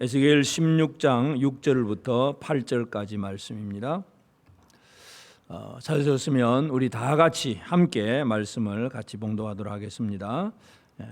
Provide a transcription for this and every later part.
에스겔 16장 6절부터 8절까지 말씀입니다. 찾으셨으면 우리 다 같이 함께 말씀을 같이 봉독하도록 하겠습니다.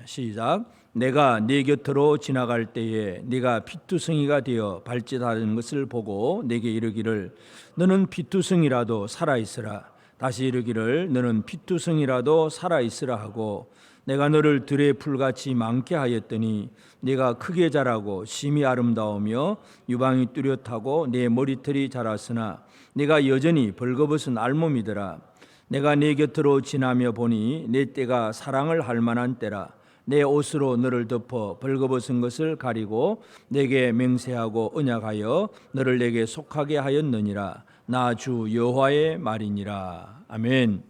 시작. 내가 네 곁으로 지나갈 때에 네가 피투성이가 되어 발짓하는 것을 보고 내게 이르기를 너는 피투성이라도 살아있으라. 다시 이르기를 너는 피투성이라도 살아있으라 하고 내가 너를 들의 풀같이 많게 하였더니 네가 크게 자라고 심히 아름다우며 유방이 뚜렷하고 네 머리털이 자랐으나 네가 여전히 벌거벗은 알몸이더라. 내가 네 곁으로 지나며 보니 내 때가 사랑을 할 만한 때라. 내 옷으로 너를 덮어 벌거벗은 것을 가리고 내게 맹세하고 언약하여 너를 내게 속하게 하였느니라. 나 주 여호와의 말이니라. 아멘.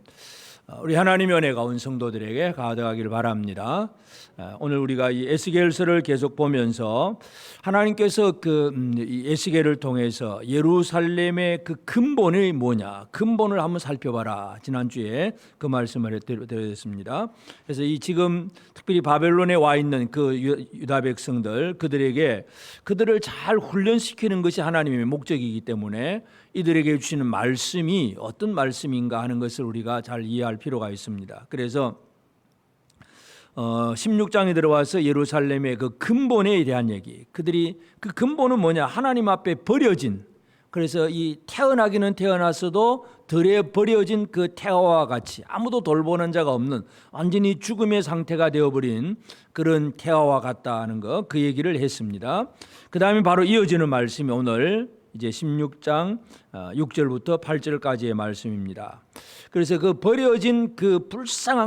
우리 하나님의 은혜가 온 성도들에게 가득하기를 바랍니다. 오늘 우리가 이 에스겔서를 계속 보면서 하나님께서 이 에스겔을 통해서 예루살렘의 그 근본이 뭐냐, 근본을 한번 살펴봐라. 지난주에 그 말씀을 드렸습니다. 그래서 이 지금 특별히 바벨론에 와 있는 그 유다 백성들, 그들을 잘 훈련시키는 것이 하나님의 목적이기 때문에 이들에게 주시는 말씀이 어떤 말씀인가 하는 것을 우리가 잘 이해할 필요가 있습니다. 그래서 16장에 들어와서 예루살렘의 그 근본에 대한 얘기, 그들이 그 근본은 뭐냐, 하나님 앞에 버려진, 그래서 이 태어나기는 태어났어도 들에 버려진 그 태아와 같이 아무도 돌보는 자가 없는 완전히 죽음의 상태가 되어버린 그런 태아와 같다는 거, 그 얘기를 했습니다. 그 다음에 바로 이어지는 말씀이 오늘 이제 16장 6절부터 8절까지의 말씀입니다. 그래서 그 버려진 그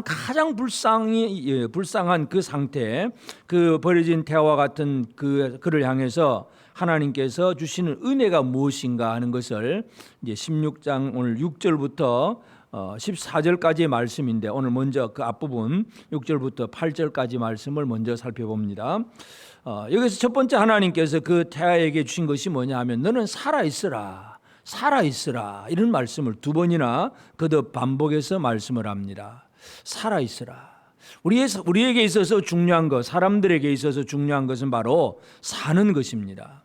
가장 불쌍한 그 상태, 그 버려진 태아와 같은 그를 향해서 하나님께서 주시는 은혜가 무엇인가 하는 것을 이제 16장 오늘 6절부터 14절까지의 말씀인데, 오늘 먼저 그 앞부분 6절부터 8절까지 말씀을 먼저 살펴봅니다. 여기서 첫 번째 하나님께서 그 태아에게 주신 것이 뭐냐 하면 너는 살아있으라, 살아있으라, 이런 말씀을 두 번이나 거듭 반복해서 말씀을 합니다. 살아있으라. 우리에게 있어서 중요한 것, 사람들에게 있어서 중요한 것은 바로 사는 것입니다.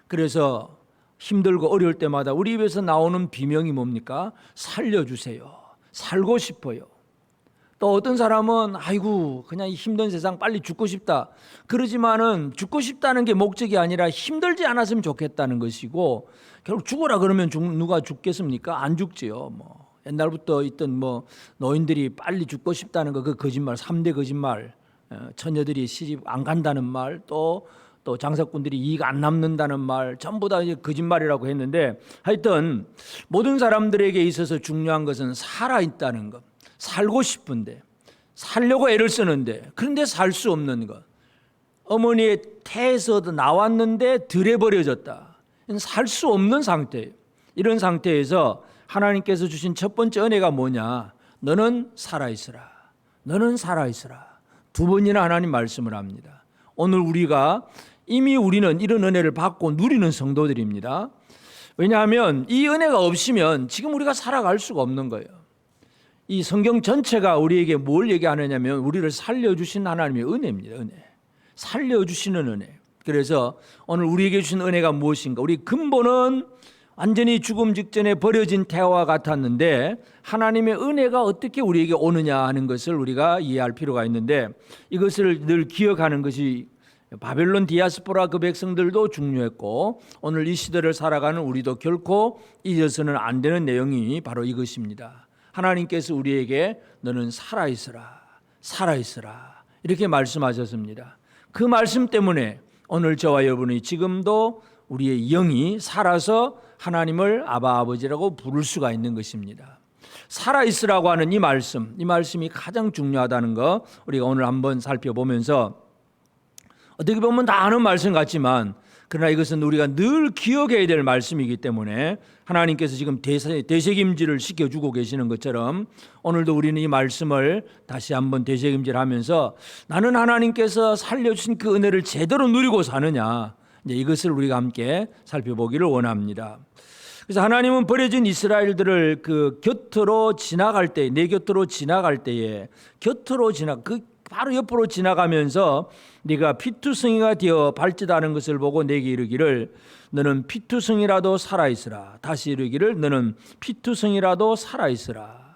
그래서 힘들고 어려울 때마다 우리 입에서 나오는 비명이 뭡니까? 살려주세요. 살고 싶어요. 또 어떤 사람은 아이고 그냥 힘든 세상 빨리 죽고 싶다. 그러지만은 죽고 싶다는 게 목적이 아니라 힘들지 않았으면 좋겠다는 것이고, 결국 죽어라 그러면 누가 죽겠습니까? 안 죽지요. 옛날부터 있던 노인들이 빨리 죽고 싶다는 거, 그 거짓말, 3대 거짓말, 처녀들이 시집 안 간다는 말, 또 장사꾼들이 이익 안 남는다는 말, 전부 다 거짓말이라고 했는데, 하여튼 모든 사람들에게 있어서 중요한 것은 살아있다는 것. 살고 싶은데, 살려고 애를 쓰는데, 그런데 살 수 없는 것. 어머니의 태에서 나왔는데 들에 버려졌다. 살 수 없는 상태예요. 이런 상태에서 하나님께서 주신 첫 번째 은혜가 뭐냐? 너는 살아있으라. 너는 살아있으라. 두 번이나 하나님 말씀을 합니다. 오늘 이미 우리는 이런 은혜를 받고 누리는 성도들입니다. 왜냐하면 이 은혜가 없으면 지금 우리가 살아갈 수가 없는 거예요. 이 성경 전체가 우리에게 뭘 얘기하느냐면 우리를 살려주신 하나님의 은혜입니다. 은혜. 살려주시는 은혜. 그래서 오늘 우리에게 주신 은혜가 무엇인가? 우리 근본은 완전히 죽음 직전에 버려진 태아와 같았는데 하나님의 은혜가 어떻게 우리에게 오느냐 하는 것을 우리가 이해할 필요가 있는데, 이것을 늘 기억하는 것이 바벨론 디아스포라 그 백성들도 중요했고 오늘 이 시대를 살아가는 우리도 결코 잊어서는 안 되는 내용이 바로 이것입니다. 하나님께서 우리에게 너는 살아있으라, 살아있으라 이렇게 말씀하셨습니다. 그 말씀 때문에 오늘 저와 여러분이 지금도 우리의 영이 살아서 하나님을 아바 아버지라고 부를 수가 있는 것입니다. 살아있으라고 하는 이 말씀이 가장 중요하다는 거 우리가 오늘 한번 살펴보면서, 어떻게 보면 다 아는 말씀 같지만 그러나 이것은 우리가 늘 기억해야 될 말씀이기 때문에 하나님께서 지금 되새김질을 시켜주고 계시는 것처럼 오늘도 우리는 이 말씀을 다시 한번 되새김질하면서 나는 하나님께서 살려주신 그 은혜를 제대로 누리고 사느냐, 이것을 우리가 함께 살펴보기를 원합니다. 그래서 하나님은 버려진 이스라엘들을 그 곁으로 지나갈 때, 내 곁으로 지나갈 때에 그 바로 옆으로 지나가면서 네가 피투성이가 되어 발짓하는 것을 보고 내게 이르기를 너는 피투성이라도 살아있으라. 다시 이르기를 너는 피투성이라도 살아있으라.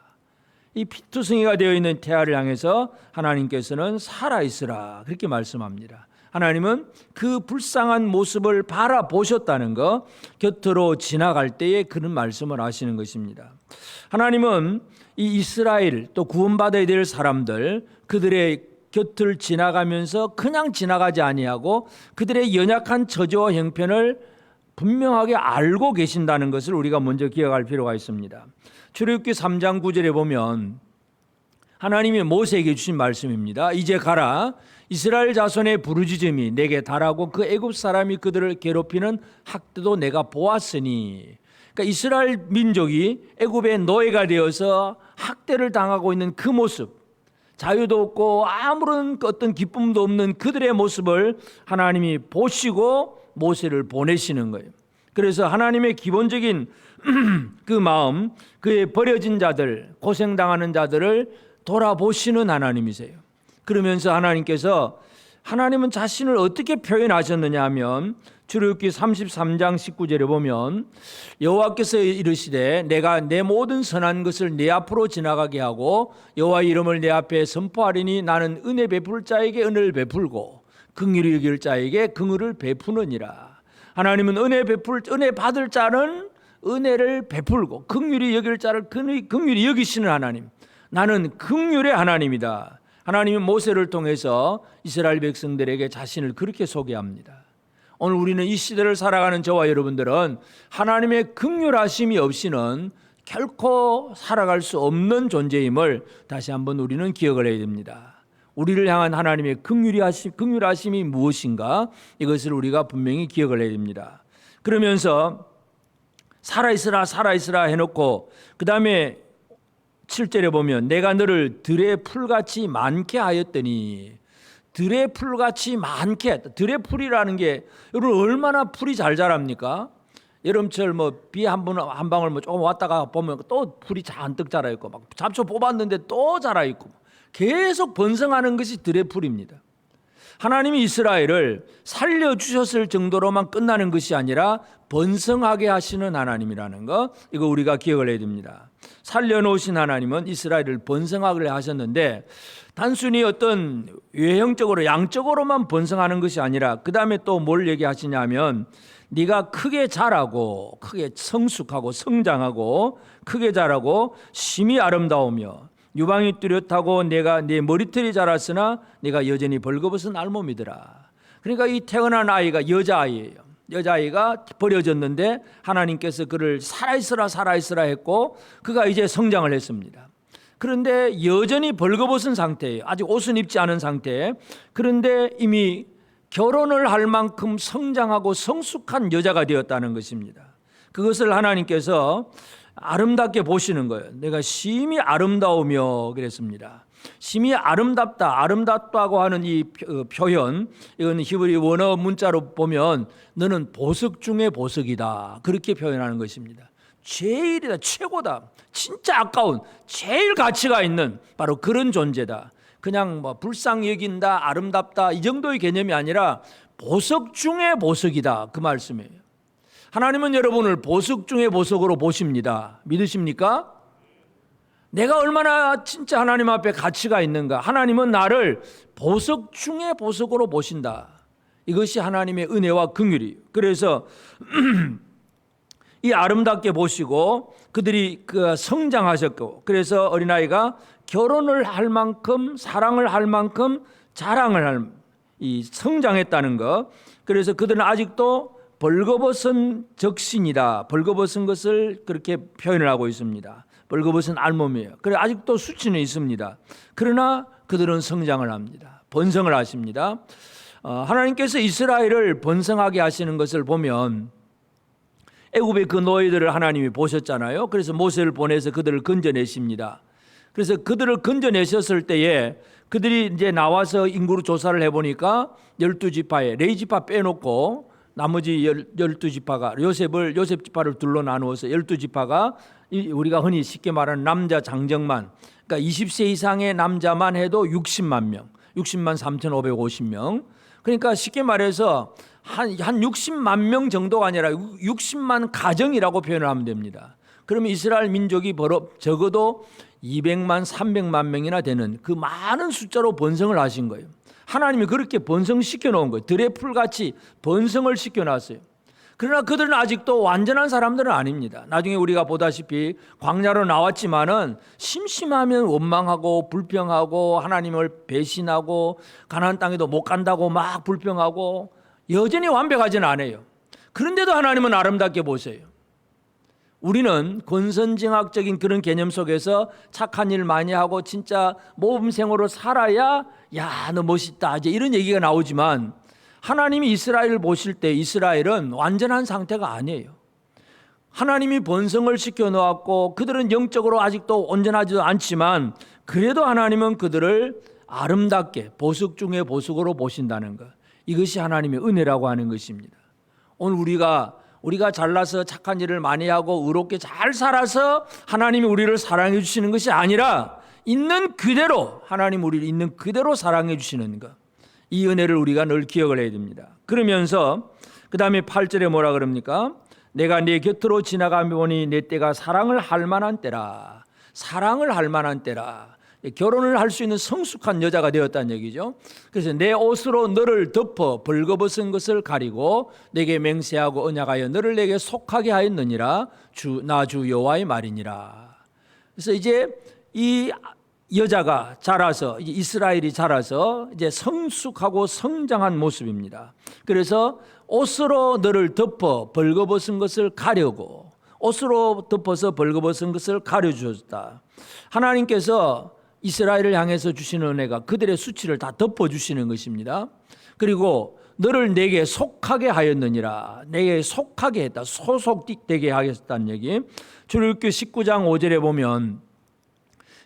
이 피투성이가 되어 있는 태아를 향해서 하나님께서는 살아있으라 그렇게 말씀합니다. 하나님은 그 불쌍한 모습을 바라보셨다는 것, 곁으로 지나갈 때에 그런 말씀을 하시는 것입니다. 하나님은 이 이스라엘 또 구원받아야 될 사람들, 그들의 곁을 지나가면서 그냥 지나가지 아니하고 그들의 연약한 처지와 형편을 분명하게 알고 계신다는 것을 우리가 먼저 기억할 필요가 있습니다. 출애굽기 3장 9절에 보면 하나님이 모세에게 주신 말씀입니다. 이제 가라. 이스라엘 자손의 부르짖음이 내게 달하고 그 애굽 사람이 그들을 괴롭히는 학대도 내가 보았으니. 그러니까 이스라엘 민족이 애굽의 노예가 되어서 학대를 당하고 있는 그 모습, 자유도 없고 아무런 어떤 기쁨도 없는 그들의 모습을 하나님이 보시고 모세를 보내시는 거예요. 그래서 하나님의 기본적인 그 마음, 그의 버려진 자들, 고생당하는 자들을 돌아보시는 하나님이세요. 그러면서 하나님은 자신을 어떻게 표현하셨느냐 하면 출애굽기 33장 19절에 보면 여호와께서 이르시되 내가 내 모든 선한 것을 내 앞으로 지나가게 하고 여호와의 이름을 내 앞에 선포하리니 나는 은혜 베풀 자에게 은혜를 베풀고 긍휼히 여길 자에게 긍휼을 베푸느니라. 하나님은 은혜 받을 자는 은혜를 베풀고 긍휼히 여길 자를 긍휼히 여기시는 하나님. 나는 긍휼의 하나님이다. 하나님이 모세를 통해서 이스라엘 백성들에게 자신을 그렇게 소개합니다. 오늘 우리는 이 시대를 살아가는 저와 여러분들은 하나님의 긍휼하심이 없이는 결코 살아갈 수 없는 존재임을 다시 한번 우리는 기억을 해야 됩니다. 우리를 향한 하나님의 긍휼하심이 무엇인가, 이것을 우리가 분명히 기억을 해야 됩니다. 그러면서 살아있으라 해놓고 그 다음에 7절에 보면 내가 너를 들의 풀같이 많게 하였더니, 들의 풀같이 많게 했다. 들의 풀이라는 게 여러분 얼마나 풀이 잘 자랍니까? 여름철 비 한 방울 조금 왔다가 보면 또 풀이 잔뜩 자라 있고 막 잡초 뽑았는데 또 자라 있고 계속 번성하는 것이 들의 풀입니다. 하나님이 이스라엘을 살려주셨을 정도로만 끝나는 것이 아니라 번성하게 하시는 하나님이라는 것, 이거 우리가 기억을 해야 됩니다. 살려놓으신 하나님은 이스라엘을 번성하게 하셨는데 단순히 어떤 외형적으로 양적으로만 번성하는 것이 아니라 그 다음에 또 뭘 얘기하시냐면 네가 크게 자라고 크게 성숙하고 성장하고 크게 자라고 심히 아름다우며 유방이 뚜렷하고 내가 네 머리털이 자랐으나 네가 여전히 벌거벗은 알몸이더라. 그러니까 이 태어난 아이가 여자아이예요. 여자아이가 버려졌는데 하나님께서 그를 살아있으라 했고 그가 이제 성장을 했습니다. 그런데 여전히 벌거벗은 상태예요. 아직 옷은 입지 않은 상태. 그런데 이미 결혼을 할 만큼 성장하고 성숙한 여자가 되었다는 것입니다. 그것을 하나님께서 아름답게 보시는 거예요. 내가 심히 아름다우며 그랬습니다. 심히 아름답다고 하는 이 표현, 이건 히브리 원어 문자로 보면 너는 보석 중에 보석이다, 그렇게 표현하는 것입니다. 제일이다, 최고다, 진짜 아까운, 제일 가치가 있는 바로 그런 존재다. 그냥 불쌍히 여긴다, 아름답다 이 정도의 개념이 아니라 보석 중에 보석이다, 그 말씀이에요. 하나님은 여러분을 보석 중에 보석으로 보십니다. 믿으십니까? 내가 얼마나 진짜 하나님 앞에 가치가 있는가. 하나님은 나를 보석 중에 보석으로 보신다. 이것이 하나님의 은혜와 긍휼이에요. 그래서 이 아름답게 보시고 그들이 성장하셨고, 그래서 어린아이가 결혼을 할 만큼 사랑을 할 만큼 자랑을 성장했다는 것. 그래서 그들은 아직도 벌거벗은 적신이다. 벌거벗은 것을 그렇게 표현을 하고 있습니다. 벌거벗은 알몸이에요. 그래 아직도 수치는 있습니다. 그러나 그들은 성장을 합니다. 번성을 하십니다. 하나님께서 이스라엘을 번성하게 하시는 것을 보면 애굽의 그 노예들을 하나님이 보셨잖아요. 그래서 모세를 보내서 그들을 건져내십니다. 그래서 그들을 건져내셨을 때에 그들이 이제 나와서 인구로 조사를 해보니까 12지파에 레위지파 빼놓고 나머지 12지파가 요셉 지파를 둘러 나누어서 12지파가 우리가 흔히 쉽게 말하는 남자 장정만, 그러니까 20세 이상의 남자만 해도 60만 명, 60만 3,550명. 그러니까 쉽게 말해서 한 60만 명 정도가 아니라 60만 가정이라고 표현을 하면 됩니다. 그러면 이스라엘 민족이 적어도 200만 300만 명이나 되는 그 많은 숫자로 번성을 하신 거예요. 하나님이 그렇게 번성시켜 놓은 거예요. 들의 풀같이 번성을 시켜 놨어요. 그러나 그들은 아직도 완전한 사람들은 아닙니다. 나중에 우리가 보다시피 광야로 나왔지만은 심심하면 원망하고 불평하고 하나님을 배신하고 가나안 땅에도 못 간다고 막 불평하고 여전히 완벽하지는 않아요. 그런데도 하나님은 아름답게 보세요. 우리는 권선징악적인 그런 개념 속에서 착한 일 많이 하고 진짜 모범생으로 살아야 야, 너 멋있다 이제 이런 얘기가 나오지만 하나님이 이스라엘을 보실 때 이스라엘은 완전한 상태가 아니에요. 하나님이 번성을 시켜 놓았고 그들은 영적으로 아직도 온전하지도 않지만 그래도 하나님은 그들을 아름답게 보석 중에 보석으로 보신다는 것. 이것이 하나님의 은혜라고 하는 것입니다. 오늘 우리가 잘나서 착한 일을 많이 하고 의롭게 잘 살아서 하나님이 우리를 사랑해 주시는 것이 아니라 있는 그대로 하나님 우리를 있는 그대로 사랑해 주시는 것. 이 은혜를 우리가 늘 기억을 해야 됩니다. 그러면서 그 다음에 8절에 뭐라 그럽니까? 내가 네 곁으로 지나가며 보니 내 때가 사랑을 할 만한 때라. 사랑을 할 만한 때라. 결혼을 할 수 있는 성숙한 여자가 되었다는 얘기죠. 그래서 내 옷으로 너를 덮어 벌거벗은 것을 가리고 내게 맹세하고 언약하여 너를 내게 속하게 하였느니라. 나 주 여호와의 말이니라. 그래서 이제 이 여자가 자라서 이제 이스라엘이 자라서 이제 성숙하고 성장한 모습입니다. 그래서 옷으로 너를 덮어 벌거벗은 것을 가려고 옷으로 덮어서 벌거벗은 것을 가려 주셨다. 하나님께서 이스라엘을 향해서 주시는 은혜가 그들의 수치를 다 덮어 주시는 것입니다. 그리고 너를 내게 속하게 하였느니라. 내게 속하게 했다. 소속되게 하겠다는 얘기. 출애굽기 19장 5절에 보면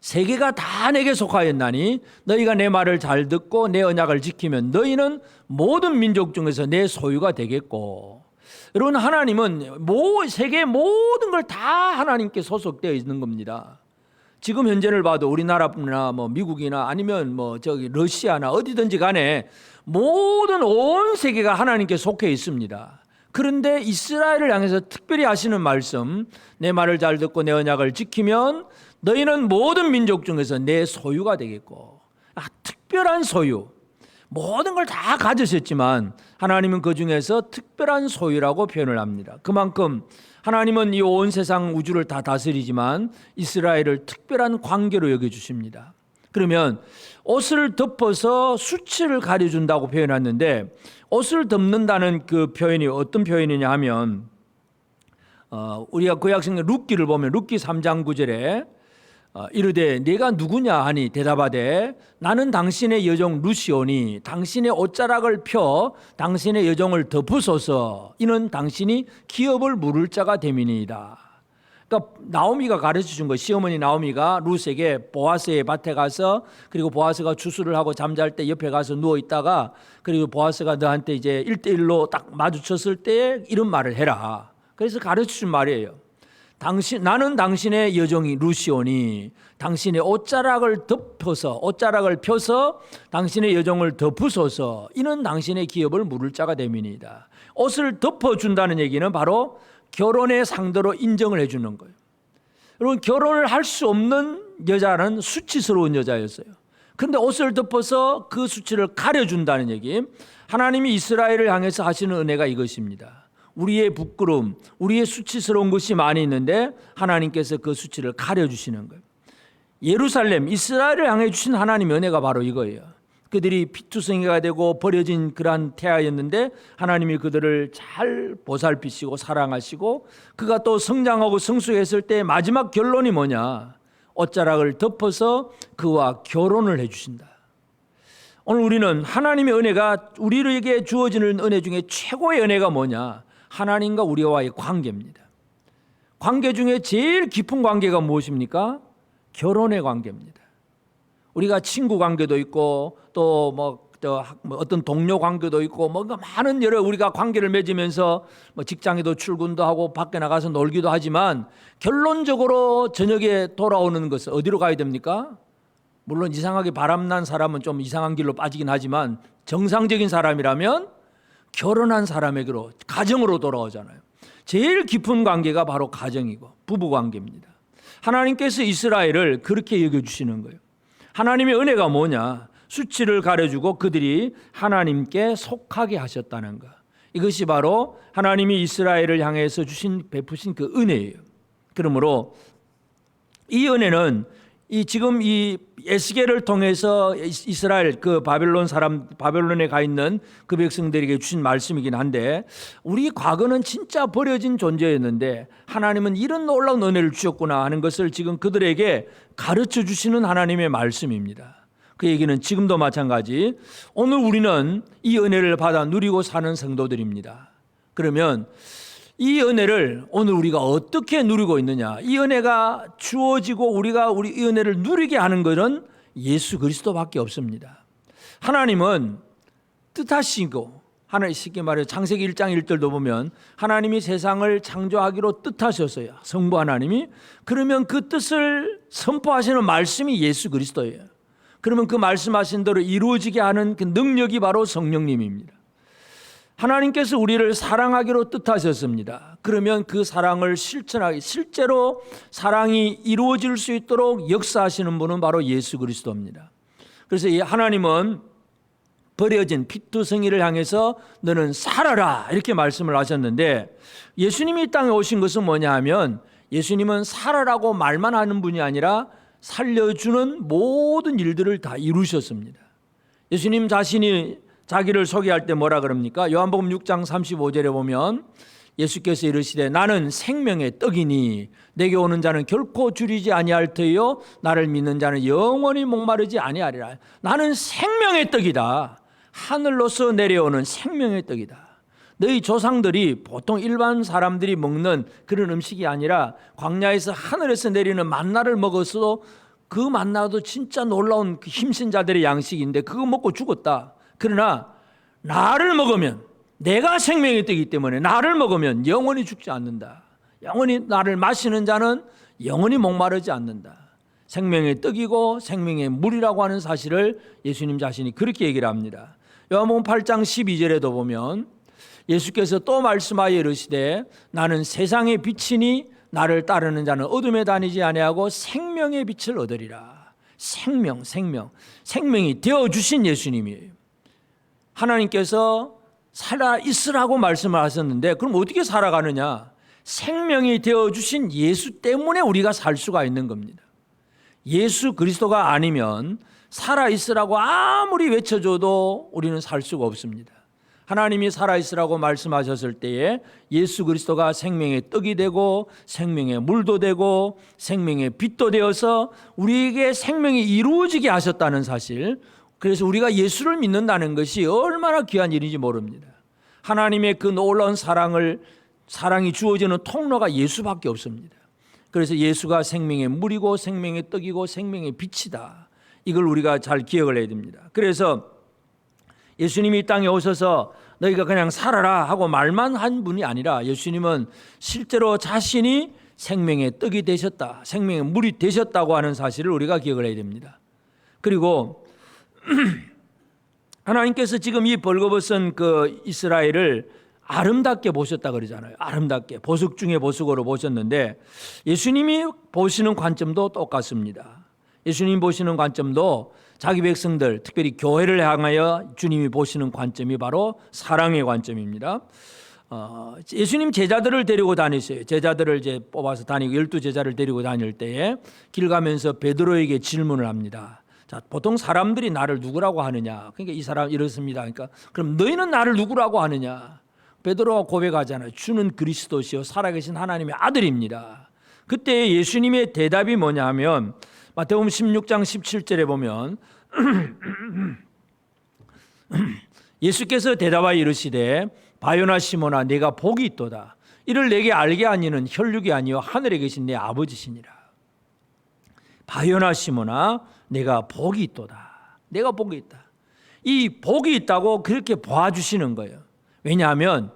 세계가 다 내게 속하였나니 너희가 내 말을 잘 듣고 내 언약을 지키면 너희는 모든 민족 중에서 내 소유가 되겠고. 여러분 하나님은 세계의 모든 걸 다 하나님께 소속되어 있는 겁니다. 지금 현재를 봐도 우리나라나 뭐 미국이나 아니면 뭐 저기 러시아나 어디든지 간에 모든 온 세계가 하나님께 속해 있습니다. 그런데 이스라엘을 향해서 특별히 하시는 말씀, 내 말을 잘 듣고 내 언약을 지키면 너희는 모든 민족 중에서 내 소유가 되겠고. 특별한 소유. 모든 걸 다 가지셨지만 하나님은 그 중에서 특별한 소유라고 표현을 합니다. 그만큼 하나님은 이 온 세상 우주를 다 다스리지만 이스라엘을 특별한 관계로 여겨주십니다. 그러면 옷을 덮어서 수치를 가려준다고 표현했는데 옷을 덮는다는 그 표현이 어떤 표현이냐 하면 우리가 구약성경 룻기를 보면 룻기 3장 9절에 이르되 네가 누구냐 하니 대답하되 나는 당신의 여종 루시오니 당신의 옷자락을 펴 당신의 여종을 덮으소서 이는 당신이 기업을 물을 자가 됨이니이다. 그러니까 나오미가 가르쳐준 거, 시어머니 나오미가 룻에게 보아스의 밭에 가서 그리고 보아스가 주수를 하고 잠잘 때 옆에 가서 누워 있다가 그리고 보아스가 너한테 이제 1대1로 딱 마주쳤을 때 이런 말을 해라. 그래서 가르쳐준 말이에요. 나는 당신의 여종이 루시오니 당신의 옷자락을 펴서 당신의 여종을 덮으소서 이는 당신의 기업을 물을 자가 됨이니이다. 옷을 덮어준다는 얘기는 바로 결혼의 상대로 인정을 해주는 거예요. 여러분 결혼을 할 수 없는 여자는 수치스러운 여자였어요. 그런데 옷을 덮어서 그 수치를 가려준다는 얘기. 하나님이 이스라엘을 향해서 하시는 은혜가 이것입니다. 우리의 부끄러움, 우리의 수치스러운 것이 많이 있는데 하나님께서 그 수치를 가려주시는 거예요. 예루살렘, 이스라엘을 향해 주신 하나님의 은혜가 바로 이거예요. 그들이 피투성이가 되고 버려진 그러한 태아였는데 하나님이 그들을 잘 보살피시고 사랑하시고 그가 또 성장하고 성숙했을 때 마지막 결론이 뭐냐? 옷자락을 덮어서 그와 결혼을 해주신다. 오늘 우리는 하나님의 은혜가 우리에게 주어지는 은혜 중에 최고의 은혜가 뭐냐? 하나님과 우리와의 관계입니다. 관계 중에 제일 깊은 관계가 무엇입니까? 결혼의 관계입니다. 우리가 친구 관계도 있고 또 뭐 어떤 동료 관계도 있고 뭔가 많은 여러 우리가 관계를 맺으면서 뭐 직장에도 출근도 하고 밖에 나가서 놀기도 하지만 결론적으로 저녁에 돌아오는 것은 어디로 가야 됩니까? 물론 이상하게 바람난 사람은 좀 이상한 길로 빠지긴 하지만 정상적인 사람이라면 결혼한 사람에게로 가정으로 돌아오잖아요. 제일 깊은 관계가 바로 가정이고 부부 관계입니다. 하나님께서 이스라엘을 그렇게 여겨주시는 거예요. 하나님의 은혜가 뭐냐? 수치를 가려주고 그들이 하나님께 속하게 하셨다는 것. 이것이 바로 하나님이 이스라엘을 향해서 베푸신 그 은혜예요. 그러므로 이 은혜는 지금 이 에스겔을 통해서 이스라엘 그 바벨론에 가 있는 그 백성들에게 주신 말씀이긴 한데, 우리 과거는 진짜 버려진 존재였는데 하나님은 이런 놀라운 은혜를 주셨구나 하는 것을 지금 그들에게 가르쳐 주시는 하나님의 말씀입니다. 그 얘기는 지금도 마찬가지, 오늘 우리는 이 은혜를 받아 누리고 사는 성도들입니다. 그러면 이 은혜를 오늘 우리가 어떻게 누리고 있느냐? 이 은혜가 주어지고 우리가 이 은혜를 누리게 하는 것은 예수 그리스도밖에 없습니다. 하나님은 뜻하시고, 하나님 쉽게 말해 창세기 1장 1절도 보면 하나님이 세상을 창조하기로 뜻하셨어요. 성부 하나님이. 그러면 그 뜻을 선포하시는 말씀이 예수 그리스도예요. 그러면 그 말씀하신 대로 이루어지게 하는 그 능력이 바로 성령님입니다. 하나님께서 우리를 사랑하기로 뜻하셨습니다. 그러면 그 사랑을 실천하기, 실제로 사랑이 이루어질 수 있도록 역사하시는 분은 바로 예수 그리스도입니다. 그래서 이 하나님은 버려진 피투성이를 향해서 너는 살아라 이렇게 말씀을 하셨는데, 예수님이 이 땅에 오신 것은 뭐냐 하면 예수님은 살아라고 말만 하는 분이 아니라 살려주는 모든 일들을 다 이루셨습니다. 예수님 자신이 자기를 소개할 때 뭐라 그럽니까? 요한복음 6장 35절에 보면 예수께서 이르시되 나는 생명의 떡이니 내게 오는 자는 결코 줄이지 아니할 터이요 나를 믿는 자는 영원히 목마르지 아니하리라. 나는 생명의 떡이다. 하늘로서 내려오는 생명의 떡이다. 너희 조상들이 보통 일반 사람들이 먹는 그런 음식이 아니라 광야에서 하늘에서 내리는 만나를 먹었어도 그 만나도 진짜 놀라운 힘센 자들의 양식인데 그거 먹고 죽었다. 그러나 나를 먹으면, 내가 생명의 떡이기 때문에 나를 먹으면 영원히 죽지 않는다. 영원히 나를 마시는 자는 영원히 목마르지 않는다. 생명의 떡이고 생명의 물이라고 하는 사실을 예수님 자신이 그렇게 얘기를 합니다. 요한복음 8장 12절에도 보면 예수께서 또 말씀하여 이르시되 나는 세상의 빛이니 나를 따르는 자는 어둠에 다니지 아니하고 생명의 빛을 얻으리라. 생명이 되어주신 예수님이에요. 하나님께서 살아 있으라고 말씀을 하셨는데 그럼 어떻게 살아가느냐? 생명이 되어주신 예수 때문에 우리가 살 수가 있는 겁니다. 예수 그리스도가 아니면 살아 있으라고 아무리 외쳐줘도 우리는 살 수가 없습니다. 하나님이 살아 있으라고 말씀하셨을 때에 예수 그리스도가 생명의 떡이 되고 생명의 물도 되고 생명의 빛도 되어서 우리에게 생명이 이루어지게 하셨다는 사실, 그래서 우리가 예수를 믿는다는 것이 얼마나 귀한 일인지 모릅니다. 하나님의 그 놀라운 사랑이 주어지는 통로가 예수밖에 없습니다. 그래서 예수가 생명의 물이고 생명의 떡이고 생명의 빛이다. 이걸 우리가 잘 기억을 해야 됩니다. 그래서 예수님이 이 땅에 오셔서 너희가 그냥 살아라 하고 말만 한 분이 아니라 예수님은 실제로 자신이 생명의 떡이 되셨다, 생명의 물이 되셨다고 하는 사실을 우리가 기억을 해야 됩니다. 그리고 하나님께서 지금 이 벌거벗은 그 이스라엘을 아름답게 보셨다 그러잖아요. 아름답게 보석 중에 보석으로 보셨는데 예수님이 보시는 관점도 똑같습니다. 예수님 보시는 관점도 자기 백성들, 특별히 교회를 향하여 주님이 보시는 관점이 바로 사랑의 관점입니다. 예수님 제자들을 데리고 다니세요. 제자들을 이제 뽑아서 다니고 12제자를 데리고 다닐 때에 길 가면서 베드로에게 질문을 합니다. 자, 보통 사람들이 나를 누구라고 하느냐? 그러니까 이 사람 이렇습니다. 그러니까 그럼 너희는 나를 누구라고 하느냐? 베드로가 고백하잖아요. 주는 그리스도시요 살아계신 하나님의 아들입니다. 그때 예수님의 대답이 뭐냐 하면 마태복음 16장 17절에 보면 예수께서 대답하여 이르시되 바요나 시몬아 내가 복이 있도다. 이를 내게 알게 하니는 혈육이 아니요 하늘에 계신 내 아버지시니라. 바요나 시몬아 내가 복이 있도다. 내가 복이 있다. 이 복이 있다고 그렇게 봐주시는 거예요. 왜냐하면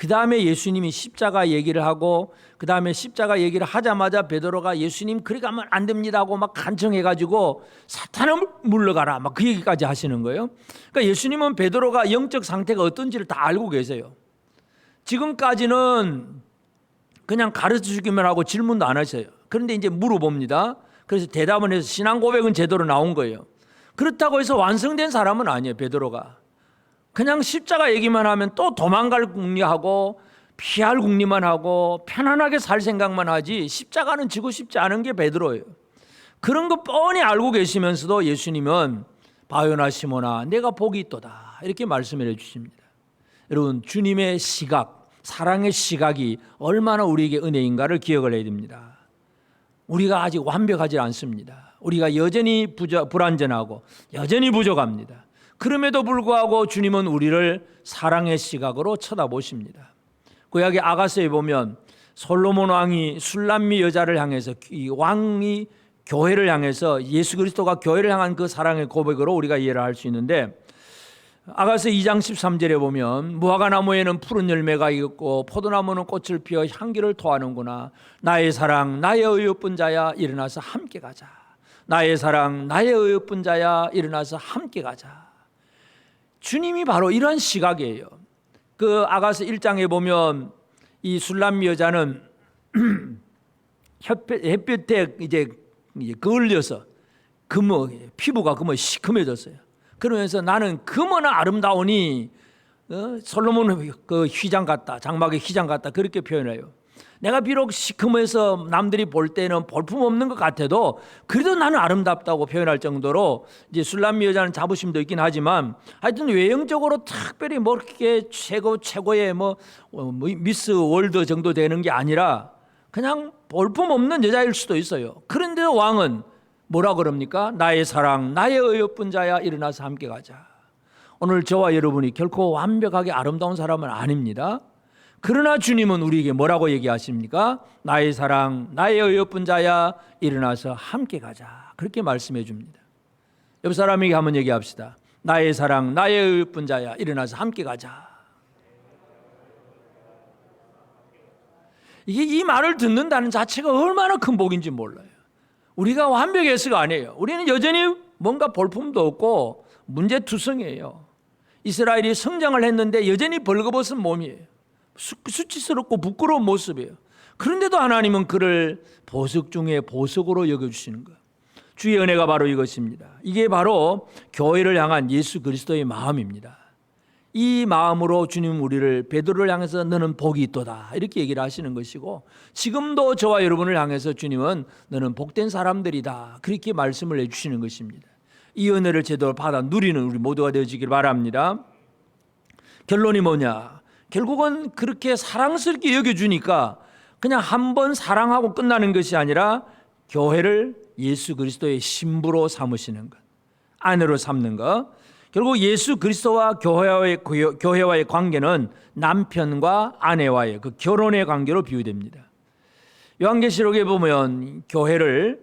그 다음에 예수님이 십자가 얘기를 하고 그 다음에 십자가 얘기를 하자마자 베드로가 예수님 그리 가면 안 됩니다 하고 막 간청해가지고 사탄을 물러가라 막 그 얘기까지 하시는 거예요. 그러니까 예수님은 베드로가 영적 상태가 어떤지를 다 알고 계세요. 지금까지는 그냥 가르쳐 주기만 하고 질문도 안 하셔요. 그런데 이제 물어봅니다. 그래서 대답을 해서 신앙 고백은 제대로 나온 거예요. 그렇다고 해서 완성된 사람은 아니에요. 베드로가 그냥 십자가 얘기만 하면 또 도망갈 궁리하고 피할 궁리만 하고 편안하게 살 생각만 하지 십자가는 지고 싶지 않은 게 베드로예요. 그런 거 뻔히 알고 계시면서도 예수님은 바요나 시몬아 내가 복이 있도다 이렇게 말씀을 해주십니다. 여러분 주님의 시각, 사랑의 시각이 얼마나 우리에게 은혜인가를 기억을 해야 됩니다. 우리가 아직 완벽하지 않습니다. 우리가 여전히 불완전하고 여전히 부족합니다. 그럼에도 불구하고 주님은 우리를 사랑의 시각으로 쳐다보십니다. 구약의 아가서에 보면 솔로몬 왕이 술람미 여자를 향해서 이 왕이 교회를 향해서 예수 그리스도가 교회를 향한 그 사랑의 고백으로 우리가 이해를 할 수 있는데 아가서 2장 13절에 보면 무화과나무에는 푸른 열매가 있고 포도나무는 꽃을 피워 향기를 토하는구나. 나의 사랑 나의 어여쁜 자야 일어나서 함께 가자. 나의 사랑 나의 어여쁜 자야 일어나서 함께 가자. 주님이 바로 이런 시각이에요. 그 아가서 1장에 보면 이 술람미 여자는 햇볕에 이제 그을려서 피부가 시커매졌어요. 그러면서 나는 금어나 아름다우니 솔로몬 그 휘장 같다, 장막의 휘장 같다 그렇게 표현해요. 내가 비록 시커매서 남들이 볼 때는 볼품 없는 것 같아도 그래도 나는 아름답다고 표현할 정도로 이제 술람미 여자는 자부심도 있긴 하지만 하여튼 외형적으로 특별히 뭐 이렇게 최고의 미스 월드 정도 되는 게 아니라 그냥 볼품 없는 여자일 수도 있어요. 그런데도 왕은 뭐라 그럽니까? 나의 사랑 나의 어여쁜 자야 일어나서 함께 가자. 오늘 저와 여러분이 결코 완벽하게 아름다운 사람은 아닙니다. 그러나 주님은 우리에게 뭐라고 얘기하십니까? 나의 사랑 나의 어여쁜 자야 일어나서 함께 가자. 그렇게 말씀해 줍니다. 옆 사람에게 한번 얘기합시다. 나의 사랑 나의 어여쁜 자야 일어나서 함께 가자. 이게 이 말을 듣는다는 자체가 얼마나 큰 복인지 몰라요. 우리가 완벽해서가 아니에요. 우리는 여전히 뭔가 볼품도 없고 문제투성이에요. 이스라엘이 성장을 했는데 여전히 벌거벗은 몸이에요. 수치스럽고 부끄러운 모습이에요. 그런데도 하나님은 그를 보석 중에 보석으로 여겨주시는 거예요. 주의 은혜가 바로 이것입니다. 이게 바로 교회를 향한 예수 그리스도의 마음입니다. 이 마음으로 주님 우리를 베드로를 향해서 너는 복이 있도다 이렇게 얘기를 하시는 것이고 지금도 저와 여러분을 향해서 주님은 너는 복된 사람들이다 그렇게 말씀을 해주시는 것입니다. 이 은혜를 제대로 받아 누리는 우리 모두가 되어지길 바랍니다. 결론이 뭐냐? 결국은 그렇게 사랑스럽게 여겨주니까 그냥 한 번 사랑하고 끝나는 것이 아니라 교회를 예수 그리스도의 신부로 삼으시는 것, 아내로 삼는 것. 결국 예수 그리스도와 교회와의 관계는 남편과 아내와의 그 결혼의 관계로 비유됩니다. 요한계시록에 보면 교회를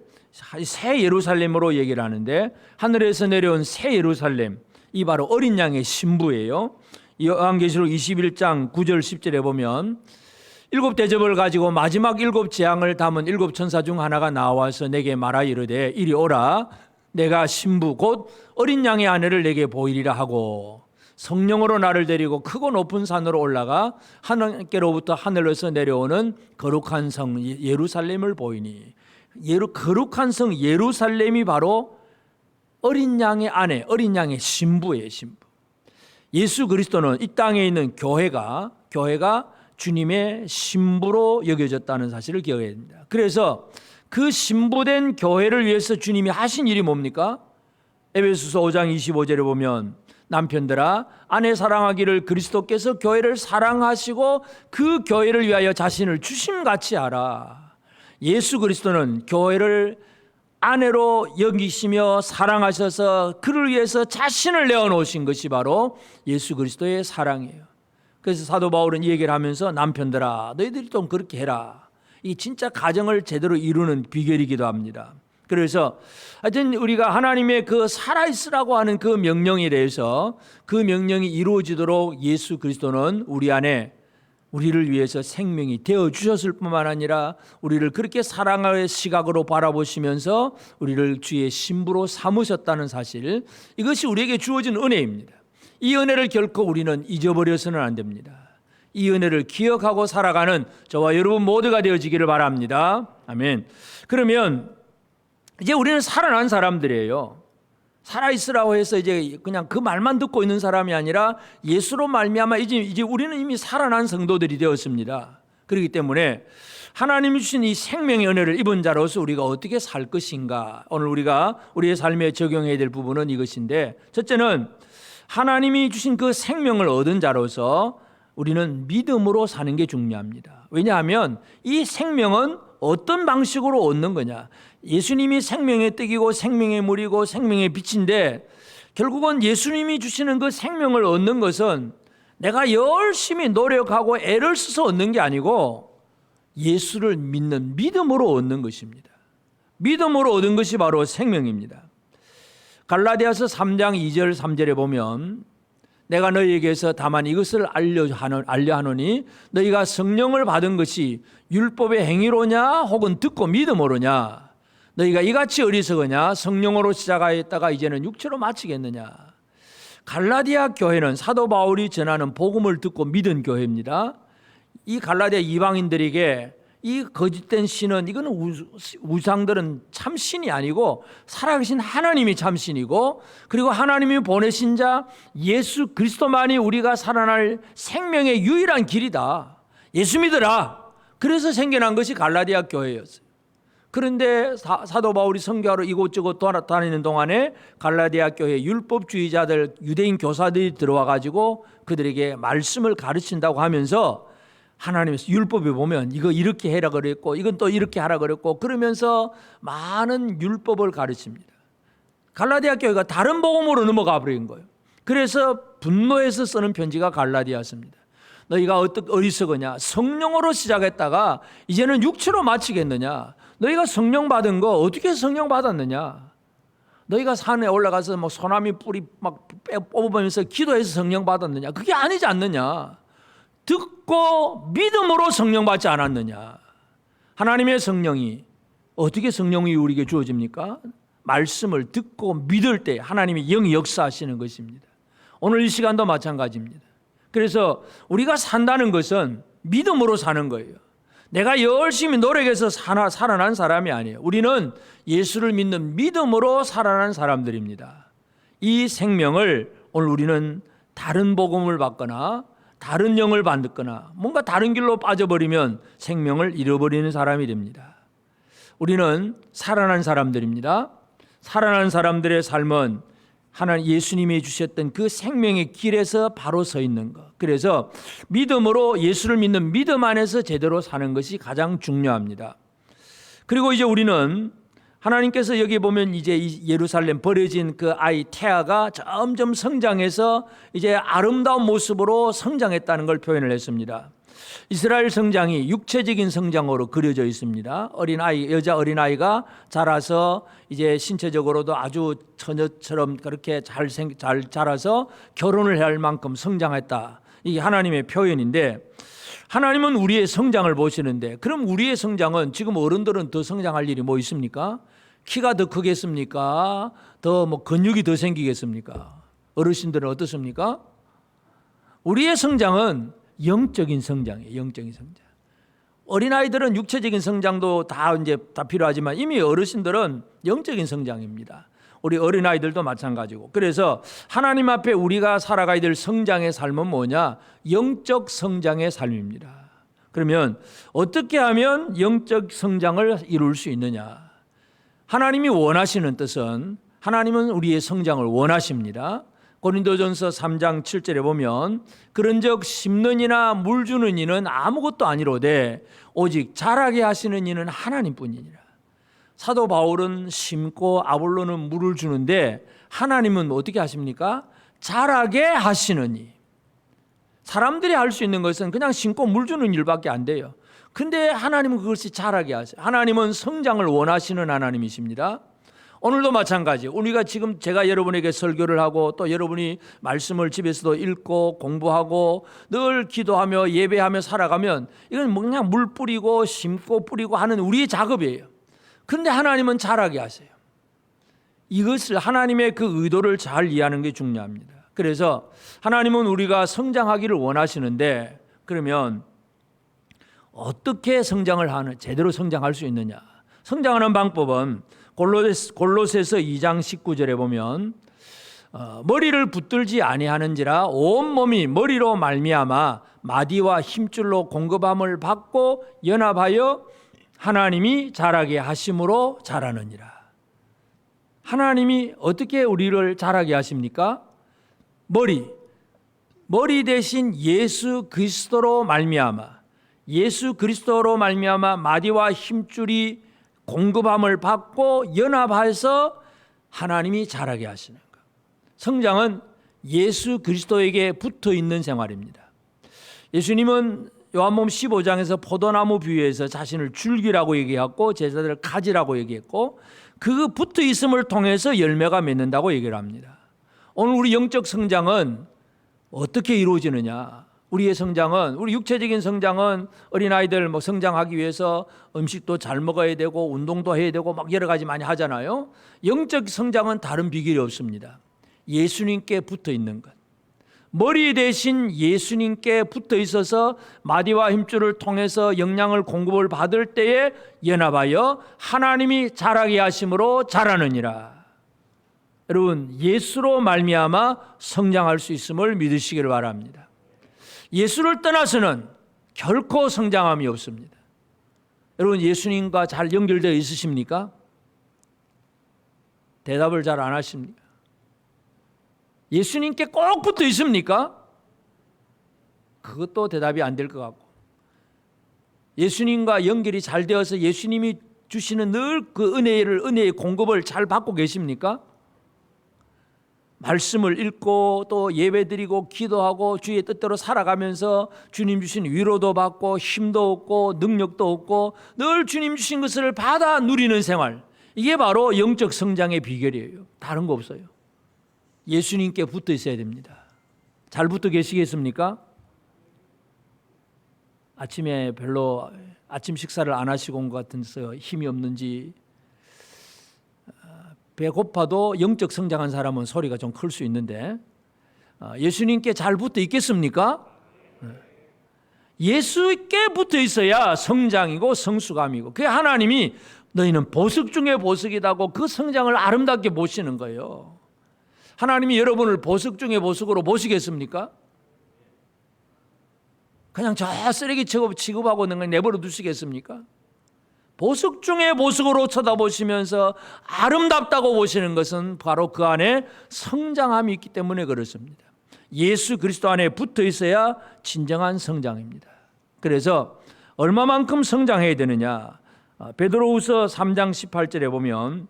새 예루살렘으로 얘기를 하는데 하늘에서 내려온 새 예루살렘, 이 바로 어린 양의 신부예요. 요한계시록 21장 9절 10절에 보면 일곱 대접을 가지고 마지막 일곱 재앙을 담은 일곱 천사 중 하나가 나와서 내게 말하 이르되 이리 오라. 내가 신부 곧 어린 양의 아내를 내게 보이리라 하고 성령으로 나를 데리고 크고 높은 산으로 올라가 하나님께로부터 하늘에서 내려오는 거룩한 성 예루살렘을 보이니 거룩한 성 예루살렘이 바로 어린 양의 아내, 어린 양의 신부예요. 신부. 예수 그리스도는 이 땅에 있는 교회가 주님의 신부로 여겨졌다는 사실을 기억해야 됩니다. 그래서 그 신부된 교회를 위해서 주님이 하신 일이 뭡니까? 에베소서 5장 25절에 보면 남편들아 아내 사랑하기를 그리스도께서 교회를 사랑하시고 그 교회를 위하여 자신을 주심같이 하라. 예수 그리스도는 교회를 아내로 여기시며 사랑하셔서 그를 위해서 자신을 내어놓으신 것이 바로 예수 그리스도의 사랑이에요. 그래서 사도 바울은 이 얘기를 하면서 남편들아 너희들이 좀 그렇게 해라. 이 진짜 가정을 제대로 이루는 비결이기도 합니다. 그래서 하여튼 우리가 하나님의 그 살아있으라고 하는 그 명령에 대해서 그 명령이 이루어지도록 예수 그리스도는 우리 안에 우리를 위해서 생명이 되어 주셨을 뿐만 아니라 우리를 그렇게 사랑의 시각으로 바라보시면서 우리를 주의 신부로 삼으셨다는 사실, 이것이 우리에게 주어진 은혜입니다. 이 은혜를 결코 우리는 잊어버려서는 안 됩니다. 이 은혜를 기억하고 살아가는 저와 여러분 모두가 되어지기를 바랍니다. 아멘. 그러면 이제 우리는 살아난 사람들이에요. 살아있으라고 해서 이제 그냥 그 말만 듣고 있는 사람이 아니라 예수로 말미암아 이제 우리는 이미 살아난 성도들이 되었습니다. 그렇기 때문에 하나님이 주신 이 생명의 은혜를 입은 자로서 우리가 어떻게 살 것인가, 오늘 우리가 우리의 삶에 적용해야 될 부분은 이것인데, 첫째는 하나님이 주신 그 생명을 얻은 자로서 우리는 믿음으로 사는 게 중요합니다. 왜냐하면 이 생명은 어떤 방식으로 얻는 거냐, 예수님이 생명의 떡이고 생명의 물이고 생명의 빛인데, 결국은 예수님이 주시는 그 생명을 얻는 것은 내가 열심히 노력하고 애를 써서 얻는 게 아니고 예수를 믿는 믿음으로 얻는 것입니다. 믿음으로 얻은 것이 바로 생명입니다. 갈라디아서 3장 2절 3절에 보면 내가 너희에게서 다만 이것을 알려하노니 너희가 성령을 받은 것이 율법의 행위로냐 혹은 듣고 믿음으로냐, 너희가 이같이 어리석으냐, 성령으로 시작하였다가 이제는 육체로 마치겠느냐. 갈라디아 교회는 사도 바울이 전하는 복음을 듣고 믿은 교회입니다. 이 갈라디아 이방인들에게 이 거짓된 신은, 이거는 우상들은 참신이 아니고 살아계신 하나님이 참신이고, 그리고 하나님이 보내신 자 예수 그리스도만이 우리가 살아날 생명의 유일한 길이다. 예수 믿으라. 그래서 생겨난 것이 갈라디아 교회였어요. 그런데 사도 바울이 선교하러 이곳저곳 돌아다니는 동안에 갈라디아 교회 율법주의자들, 유대인 교사들이 들어와 가지고 그들에게 말씀을 가르친다고 하면서, 하나님의 율법에 보면 이거 이렇게 해라 그랬고 이건 또 이렇게 하라 그랬고, 그러면서 많은 율법을 가르칩니다. 갈라디아 교회가 다른 복음으로 넘어가 버린 거예요. 그래서 분노해서 쓰는 편지가 갈라디아서입니다. 너희가 어떻게 어리석으냐, 성령으로 시작했다가 이제는 육체로 마치겠느냐, 너희가 성령 받은 거 어떻게 성령 받았느냐, 너희가 산에 올라가서 뭐 소나무 뿌리 막 뽑으면서 기도해서 성령 받았느냐, 그게 아니지 않느냐, 듣고 믿음으로 성령 받지 않았느냐. 하나님의 성령이 어떻게 성령이 우리에게 주어집니까? 말씀을 듣고 믿을 때 하나님이 영이 역사하시는 것입니다. 오늘 이 시간도 마찬가지입니다. 그래서 우리가 산다는 것은 믿음으로 사는 거예요. 내가 열심히 노력해서 살아난 사람이 아니에요. 우리는 예수를 믿는 믿음으로 살아난 사람들입니다. 이 생명을 오늘 우리는 다른 복음을 받거나 다른 영을 받거나 뭔가 다른 길로 빠져버리면 생명을 잃어버리는 사람이 됩니다. 우리는 살아난 사람들입니다. 살아난 사람들의 삶은 하나님 예수님이 주셨던 그 생명의 길에서 바로 서 있는 것. 그래서 믿음으로 예수를 믿는 믿음 안에서 제대로 사는 것이 가장 중요합니다. 그리고 이제 우리는 하나님께서 여기 보면 이제 예루살렘 버려진 그 아이 태아가 점점 성장해서 이제 아름다운 모습으로 성장했다는 걸 표현을 했습니다. 이스라엘 성장이 육체적인 성장으로 그려져 있습니다. 어린아이, 여자 어린아이가 자라서 이제 신체적으로도 아주 처녀처럼 그렇게 잘 자라서 결혼을 해야 할 만큼 성장했다. 이게 하나님의 표현인데, 하나님은 우리의 성장을 보시는데, 그럼 우리의 성장은 지금 어른들은 더 성장할 일이 뭐 있습니까? 키가 더 크겠습니까? 더 뭐 근육이 더 생기겠습니까? 어르신들은 어떻습니까? 우리의 성장은 영적인 성장이에요. 영적인 성장. 어린아이들은 육체적인 성장도 다 필요하지만 이미 어르신들은 영적인 성장입니다. 우리 어린아이들도 마찬가지고. 그래서 하나님 앞에 우리가 살아가야 될 성장의 삶은 뭐냐? 영적 성장의 삶입니다. 그러면 어떻게 하면 영적 성장을 이룰 수 있느냐? 하나님이 원하시는 뜻은, 하나님은 우리의 성장을 원하십니다. 고린도전서 3장 7절에 보면 그런즉 심는 이나 물 주는 이는 아무것도 아니로되 오직 자라게 하시는 이는 하나님뿐이니라. 사도 바울은 심고 아볼로는 물을 주는데 하나님은 어떻게 하십니까? 자라게 하시느니. 사람들이 할 수 있는 것은 그냥 심고 물 주는 일밖에 안 돼요. 근데 하나님은 그것이 자라게 하세요. 하나님은 성장을 원하시는 하나님이십니다. 오늘도 마찬가지. 우리가 지금 제가 여러분에게 설교를 하고 또 여러분이 말씀을 집에서도 읽고 공부하고 늘 기도하며 예배하며 살아가면 이건 그냥 물 뿌리고 심고 뿌리고 하는 우리의 작업이에요. 그런데 하나님은 잘하게 하세요. 이것을 하나님의 그 의도를 잘 이해하는 게 중요합니다. 그래서 하나님은 우리가 성장하기를 원하시는데 그러면 어떻게 성장을 하는 제대로 성장할 수 있느냐? 성장하는 방법은 골로새서 2장 19절에 보면 머리를 붙들지 아니하는지라 온 몸이 머리로 말미암아 마디와 힘줄로 공급함을 받고 연합하여 하나님이 자라게 하심으로 자라느니라. 하나님이 어떻게 우리를 자라게 하십니까? 머리 대신 예수 그리스도로 말미암아 마디와 힘줄이 공급함을 받고 연합해서 하나님이 자라게 하시는 것. 성장은 예수 그리스도에게 붙어 있는 생활입니다. 예수님은 요한복음 15장에서 포도나무 비유에서 자신을 줄기라고 얘기했고 제자들을 가지라고 얘기했고 그 붙어 있음을 통해서 열매가 맺는다고 얘기를 합니다. 오늘 우리 영적 성장은 어떻게 이루어지느냐? 우리의 성장은, 우리 육체적인 성장은 어린아이들 성장하기 위해서 음식도 잘 먹어야 되고 운동도 해야 되고 막 여러 가지 많이 하잖아요. 영적 성장은 다른 비결이 없습니다. 예수님께 붙어 있는 것. 머리 대신 예수님께 붙어 있어서 마디와 힘줄을 통해서 영양을 공급을 받을 때에 연합하여 하나님이 자라게 하심으로 자라느니라. 여러분, 예수로 말미암아 성장할 수 있음을 믿으시기를 바랍니다. 예수를 떠나서는 결코 성장함이 없습니다. 여러분, 예수님과 잘 연결되어 있으십니까? 대답을 잘 안 하십니까? 예수님께 꼭 붙어 있습니까? 그것도 대답이 안 될 것 같고, 예수님과 연결이 잘 되어서 예수님이 주시는 늘 그 은혜의 공급을 잘 받고 계십니까? 말씀을 읽고 또 예배드리고 기도하고 주의 뜻대로 살아가면서 주님 주신 위로도 받고 힘도 얻고 능력도 얻고 늘 주님 주신 것을 받아 누리는 생활, 이게 바로 영적 성장의 비결이에요. 다른 거 없어요. 예수님께 붙어 있어야 됩니다. 잘 붙어 계시겠습니까? 아침에 별로 아침 식사를 안 하시고 온 것 같아서 힘이 없는지, 배고파도 영적 성장한 사람은 소리가 좀 클 수 있는데 예수님께 잘 붙어 있겠습니까? 예수께 붙어 있어야 성장이고 성수감이고, 그게 하나님이 너희는 보석 중에 보석이다고 그 성장을 아름답게 보시는 거예요. 하나님이 여러분을 보석 중에 보석으로 보시겠습니까? 그냥 저 쓰레기 취급하고 있는 걸 내버려 두시겠습니까? 보석 중에 보석으로 쳐다보시면서 아름답다고 보시는 것은 바로 그 안에 성장함이 있기 때문에 그렇습니다. 예수 그리스도 안에 붙어 있어야 진정한 성장입니다. 그래서 얼마만큼 성장해야 되느냐? 베드로후서 3장 18절에 보면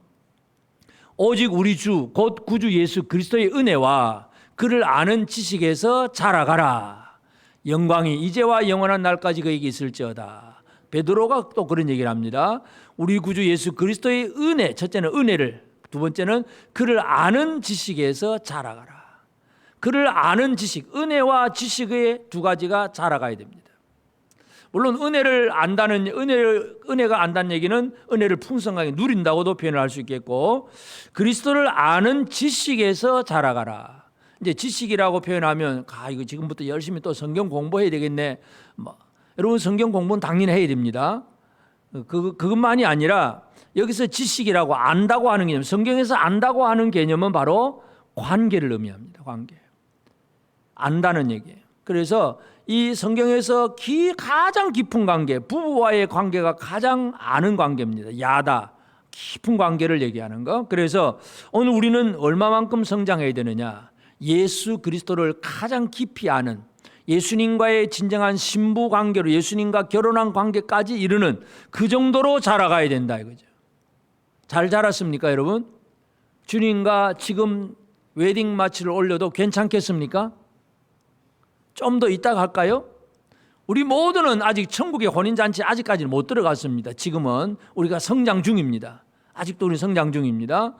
오직 우리 주 곧 구주 예수 그리스도의 은혜와 그를 아는 지식에서 자라가라. 영광이 이제와 영원한 날까지 그에게 있을지어다. 베드로가 또 그런 얘기를 합니다. 우리 구주 예수 그리스도의 은혜, 첫째는 은혜를, 두 번째는 그를 아는 지식에서 자라가라. 그를 아는 지식, 은혜와 지식의 두 가지가 자라가야 됩니다. 물론 은혜가 안다는 얘기는 은혜를 풍성하게 누린다고도 표현을 할 수 있겠고, 그리스도를 아는 지식에서 자라가라. 이제 지식이라고 표현하면 이거 지금부터 열심히 또 성경 공부해야 되겠네. 여러분, 성경 공부는 당연히 해야 됩니다. 그것만이 아니라 여기서 지식이라고 안다고 하는 개념, 성경에서 안다고 하는 개념은 바로 관계를 의미합니다. 관계. 안다는 얘기예요. 그래서 이 성경에서 가장 깊은 관계, 부부와의 관계가 가장 아는 관계입니다. 야다, 깊은 관계를 얘기하는 거. 그래서 오늘 우리는 얼마만큼 성장해야 되느냐? 예수 그리스도를 가장 깊이 아는, 예수님과의 진정한 신부 관계로 예수님과 결혼한 관계까지 이르는 그 정도로 자라가야 된다 이거죠. 잘 자랐습니까, 여러분? 주님과 지금 웨딩 마치를 올려도 괜찮겠습니까? 좀 더 이따가 할까요? 우리 모두는 아직 천국의 혼인잔치 아직까지는 못 들어갔습니다. 지금은 우리가 성장 중입니다. 아직도 우리 성장 중입니다.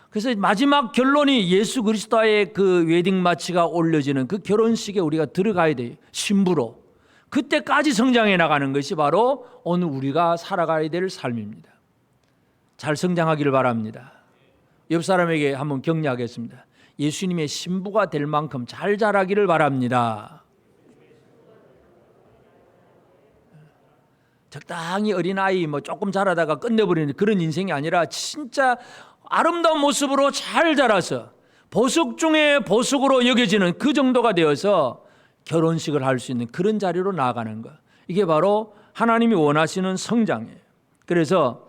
그래서 마지막 결론이 예수 그리스도의 그 웨딩 마치가 올려지는 그 결혼식에 우리가 들어가야 돼요. 신부로. 그때까지 성장해 나가는 것이 바로 오늘 우리가 살아가야 될 삶입니다. 잘 성장하기를 바랍니다. 옆 사람에게 한번 격려하겠습니다. 예수님의 신부가 될 만큼 잘 자라기를 바랍니다. 적당히 어린아이 조금 자라다가 끝내버리는 그런 인생이 아니라 진짜 아름다운 모습으로 잘 자라서 보석 중에 보석으로 여겨지는 그 정도가 되어서 결혼식을 할 수 있는 그런 자리로 나아가는 것. 이게 바로 하나님이 원하시는 성장이에요. 그래서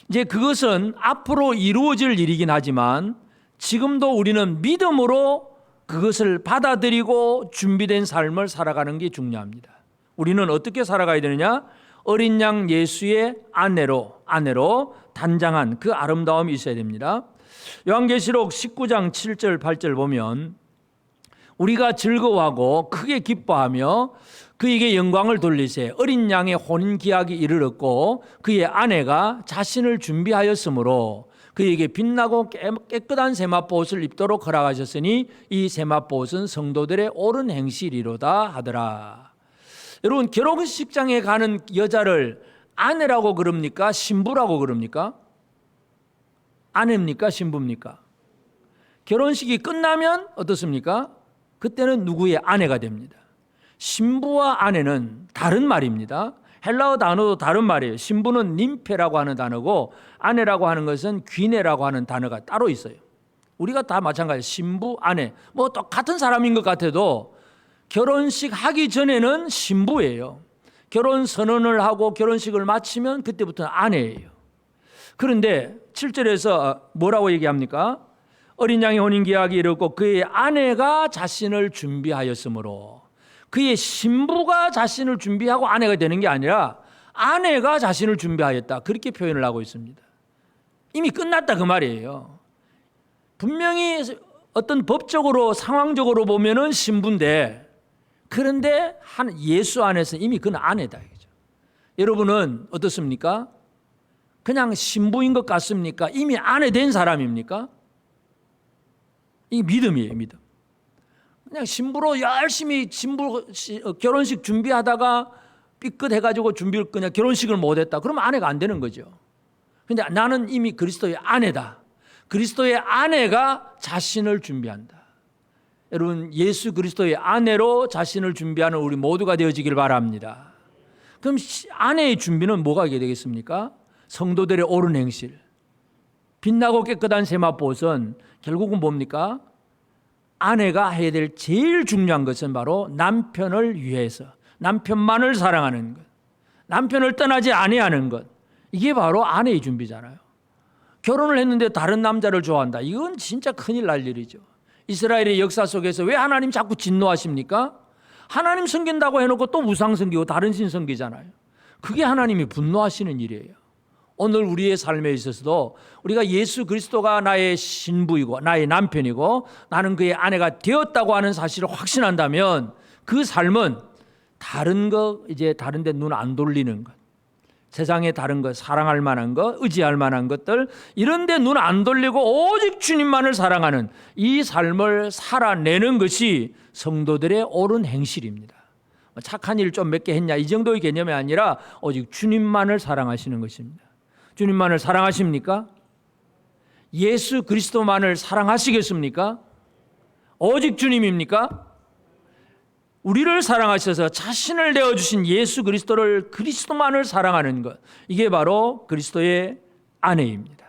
이제 그것은 앞으로 이루어질 일이긴 하지만 지금도 우리는 믿음으로 그것을 받아들이고 준비된 삶을 살아가는 게 중요합니다. 우리는 어떻게 살아가야 되느냐? 어린 양 예수의 아내로 단장한 그 아름다움이 있어야 됩니다. 요한계시록 19장 7절 8절 보면 우리가 즐거워하고 크게 기뻐하며 그에게 영광을 돌리세 어린 양의 혼인 기약이 이르렀고 그의 아내가 자신을 준비하였으므로 그에게 빛나고 깨끗한 세마포옷을 입도록 허락하셨으니 이 세마포옷은 성도들의 옳은 행실이로다 하더라. 여러분, 결혼식장에 가는 여자를 아내라고 그럽니까? 신부라고 그럽니까? 아내입니까? 신부입니까? 결혼식이 끝나면 어떻습니까? 그때는 누구의 아내가 됩니다. 신부와 아내는 다른 말입니다. 헬라어 단어도 다른 말이에요. 신부는 님페라고 하는 단어고 아내라고 하는 것은 귀네라고 하는 단어가 따로 있어요. 우리가 다 마찬가지예요. 신부, 아내 똑같은 사람인 것 같아도 결혼식 하기 전에는 신부예요. 결혼 선언을 하고 결혼식을 마치면 그때부터는 아내예요. 그런데 7절에서 뭐라고 얘기합니까? 어린 양의 혼인기약이 이르렀고 그의 아내가 자신을 준비하였으므로. 그의 신부가 자신을 준비하고 아내가 되는 게 아니라 아내가 자신을 준비하였다. 그렇게 표현을 하고 있습니다. 이미 끝났다 그 말이에요. 분명히 어떤 법적으로 상황적으로 보면은 신부인데 그런데 예수 안에서 이미 그는 아내다. 여러분은 어떻습니까? 그냥 신부인 것 같습니까? 이미 아내 된 사람입니까? 이 믿음이에요, 믿음. 그냥 신부로 열심히 결혼식 준비하다가 삐끗해가지고 준비를 그냥 결혼식을 못했다. 그러면 아내가 안 되는 거죠. 근데 나는 이미 그리스도의 아내다. 그리스도의 아내가 자신을 준비한다. 여러분, 예수 그리스도의 아내로 자신을 준비하는 우리 모두가 되어지길 바랍니다. 그럼 아내의 준비는 뭐가 되겠습니까? 성도들의 옳은 행실. 빛나고 깨끗한 세마포옷은 결국은 뭡니까? 아내가 해야 될 제일 중요한 것은 바로 남편을 위해서 남편만을 사랑하는 것, 남편을 떠나지 아니하는 것. 이게 바로 아내의 준비잖아요. 결혼을 했는데 다른 남자를 좋아한다. 이건 진짜 큰일 날 일이죠. 이스라엘의 역사 속에서 왜 하나님 자꾸 진노하십니까? 하나님 섬긴다고 해놓고 또 우상 섬기고 다른 신 섬기잖아요. 그게 하나님이 분노하시는 일이에요. 오늘 우리의 삶에 있어서도 우리가 예수 그리스도가 나의 신부이고 나의 남편이고 나는 그의 아내가 되었다고 하는 사실을 확신한다면 그 삶은 다른 데 눈 안 돌리는 것, 세상의 다른 것, 사랑할 만한 것, 의지할 만한 것들 이런 데 눈 안 돌리고 오직 주님만을 사랑하는 이 삶을 살아내는 것이 성도들의 옳은 행실입니다. 착한 일 좀 몇 개 했냐 이 정도의 개념이 아니라 오직 주님만을 사랑하시는 것입니다. 주님만을 사랑하십니까? 예수 그리스도만을 사랑하시겠습니까? 오직 주님입니까? 우리를 사랑하셔서 자신을 내어주신 예수 그리스도만을 사랑하는 것, 이게 바로 그리스도의 아내입니다.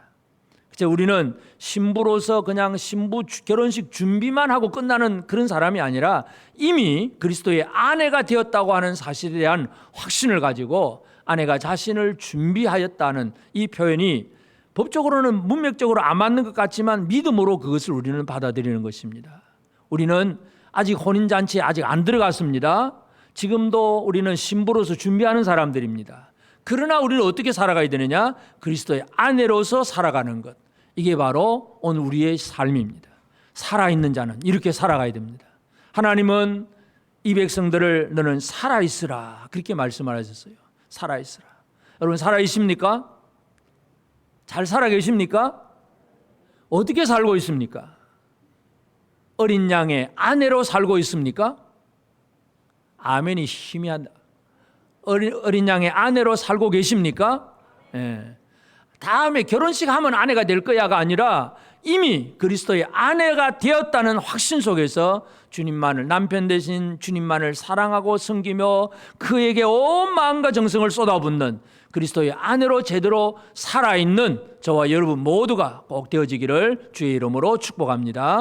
그래서 우리는 신부로서 그냥 신부 결혼식 준비만 하고 끝나는 그런 사람이 아니라 이미 그리스도의 아내가 되었다고 하는 사실에 대한 확신을 가지고 아내가 자신을 준비하였다는 이 표현이 법적으로는 문맥적으로 안 맞는 것 같지만 믿음으로 그것을 우리는 받아들이는 것입니다. 우리는 아직 혼인잔치에 아직 안 들어갔습니다. 지금도 우리는 신부로서 준비하는 사람들입니다. 그러나 우리는 어떻게 살아가야 되느냐? 그리스도의 아내로서 살아가는 것. 이게 바로 오늘 우리의 삶입니다. 살아있는 자는 이렇게 살아가야 됩니다. 하나님은 이 백성들을 너는 살아있으라 그렇게 말씀을 하셨어요. 살아있으라. 여러분 살아있습니까? 잘 살아 계십니까? 어떻게 살고 있습니까? 어린 양의 아내로 살고 있습니까? 아멘이 희미하다. 어린 양의 아내로 살고 계십니까? 예. 다음에 결혼식 하면 아내가 될 거야가 아니라 이미 그리스도의 아내가 되었다는 확신 속에서 주님만을, 남편 대신 주님만을 사랑하고 섬기며 그에게 온 마음과 정성을 쏟아붓는 그리스도의 아내로 제대로 살아있는 저와 여러분 모두가 꼭 되어지기를 주의 이름으로 축복합니다.